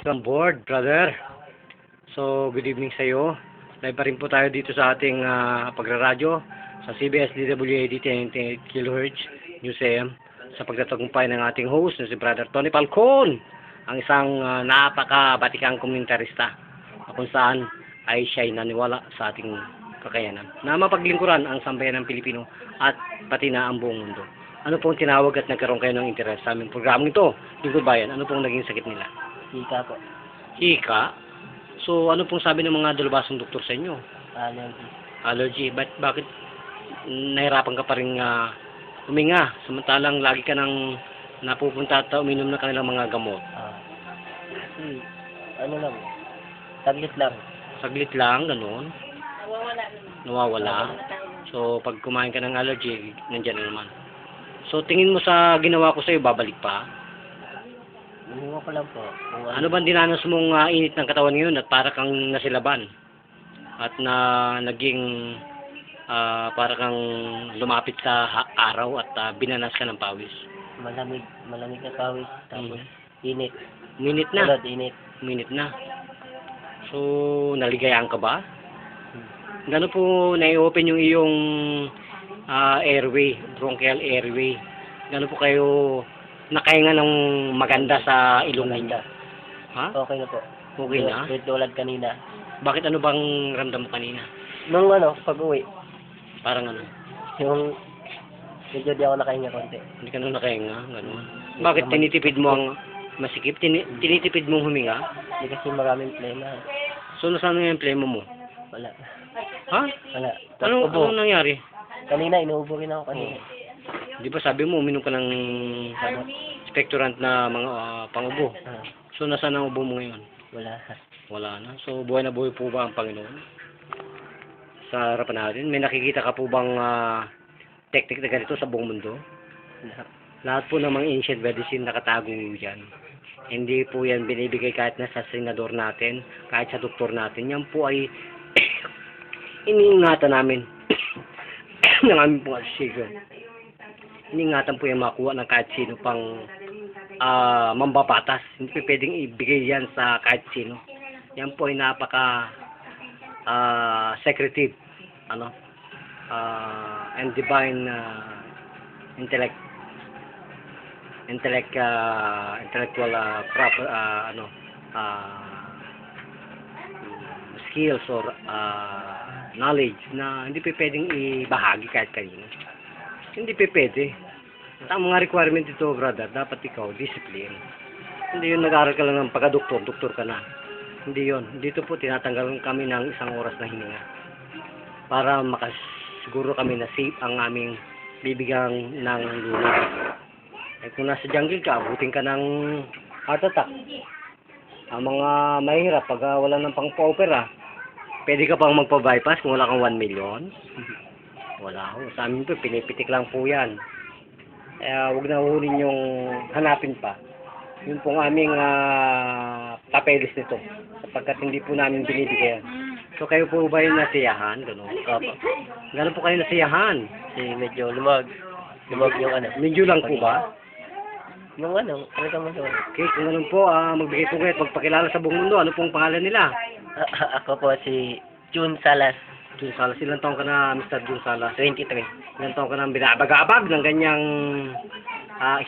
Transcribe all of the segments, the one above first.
Welcome board, brother. So, good evening sa iyo. Live pa rin po tayo dito sa ating pagraradyo sa CBS DWAD 10 kHz News AM sa pagtatagumpay ng ating host na si Brother Tony Falcon, ang isang napaka-batikang komentarista kung saan ay siya'y naniwala sa ating kakayanan na mapaglingkuran ang sambayan ng Pilipino at pati na ang buong mundo. Ano pong tinawag at nagkaroon kayo ng interes sa aming programang ito, Lingkod Bayan? Ano pong naging sakit nila? Hika po. Hika? So, ano pong sabi ng mga dalubhasang doktor sa inyo? Allergy. Allergy. Bakit nahirapan ka pa rin huminga? Samantalang lagi ka nang napupunta at uminom ng kanilang mga gamot. Ano lang, saglit lang. Saglit lang, ganun. Nawawala. So, pag kumain ka ng allergy, nandyan na naman. So, tingin mo sa ginawa ko sa'yo, babalik pa? Inuwa ko lang po. Ano bang dinanas mong init ng katawan ngayon at para kang nasilaban? At na naging para kang lumapit sa araw at binanas ka ng pawis? Malamig na pawis. Tapos, init. Minit na? Tulad, init. Minit na. So, naligayaan ka ba? Gano'n po na-open yung iyong airway, bronchial airway? Gano'n po kayo nakahinga ng maganda sa ilong ninyo? Ha? Okay na po. Okay na? Tulad kanina. Bakit ano bang ramdam mo kanina? Nung pag-uwi, Parang ano? yung medyo di ako nakahinga konti. Hindi ka nung nakahinga? Gano'n. Bakit tinitipid mo ang masikip? Tinitipid mong huminga? Hindi kasi maraming plema. So, nasaan yung emplemo mo? Wala. Ha? Wala. Ano nangyari? Kanina, inuubo rin ako kanina. Di ba sabi mo, uminom ka ng expectorant na mga pangubo? So, nasaan ang ubo mo ngayon? Wala. Wala na. So, buhay na buhay po ba ang Panginoon? Sa harapan natin, may nakikita ka po bang teknik na ganito sa buong mundo? Lahat po ng mga ancient medicine nakatago dyan. Hindi po yan binibigay kahit na sa senador natin, kahit sa doktor natin. Yan po ay iniingatan namin ng aming pong association. Iniingatan po yung makuha ng kahit sino pang mambabatas. Hindi po pwedeng ibigay yan sa kahit sino. Yan po ay napaka secretive and divine intellectual skills or knowledge na hindi pa pwedeng ibahagi kahit kanino. Hindi pa pwede. At ang mga requirement ito, brother, dapat ikaw discipline. Hindi yun nag-aaral ka lang ng pagka-doktor, doktor ka na. Hindi yun. Dito po tinatanggalan kami ng isang oras na hininga para makasiguro kami na safe ang aming bibigang ng lunas. Eh kung nasa jungle ka, abutin ka ng heart attack. Ang mga mahirap, pag wala ng pang-opera, pwede ka pang magpa-bypass kung wala kang 1 million. Wala ho. Sa amin po, pinipitik lang po yan. Kaya huwag na hunin yung hanapin pa. Yun pong aming papeles nito. Sapagkat hindi po namin binibigyan. So kayo po ba yung nasiyahan? Gano'n? Opo. Gano'n po kayo nasiyahan? Medyo lumag yung Medyo lang po ba? Yung ano ka mo doon? Okay, kung ganun po, magbigay po kayo at magpakilala sa buong mundo. Ano pong pangalan nila? Ako po si June Salas. June Salas. Ilang taong ka na, Mr. June Salas? 23. Ilang taong ka na binabag-abag ng ganyang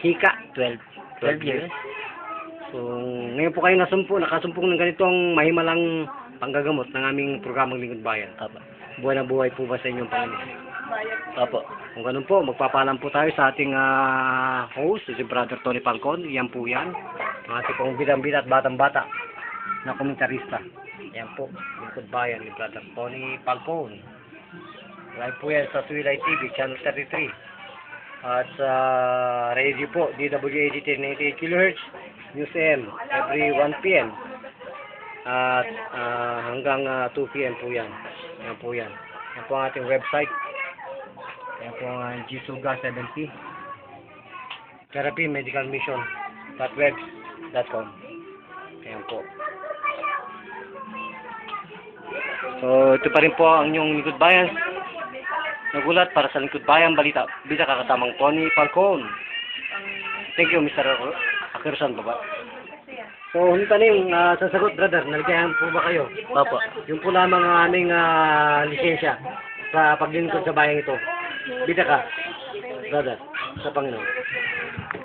hika? 12 years. So, ngayon po kayo nakasumpong ng ganitong mahimalang panggagamot ng aming programang Lingkod Bayan. Opo. Buhay na buhay po ba sa inyong Panginoon? Opo. Kung ganun po, magpapaalam po tayo sa ating host, si Brother Tony Falcon. Yan po yan. Ang ating pong bidang-bida at batang-bata na komentarista. Yan po, Lingkod Bayan ni Brother Tony Falcon. Live po yan sa Twilight TV, Channel 33. At sa radio po, DWAD 1098 kHz, News AM, every 1 p.m. At hanggang 2 p.m. po yan. Yan po yan. Yan po ang ating website. Yan po ang Gsuga 70. Therapy Medical Mission.webs.com. Yan po. So, ito pa rin po ang inyong Lingkod Bayan. Nagulat para sa Lingkod Bayan Balita. Bisa kakatamang Tony Falcon. Thank you, Mr. Akirsan, baba. So, yung tanim, sasagot, brother, naligayahan po ba kayo? Opo. Yung po lamang ang aming lisensya sa paglingkod sa bayang ito. Bida ka, brother, sa Panginoon.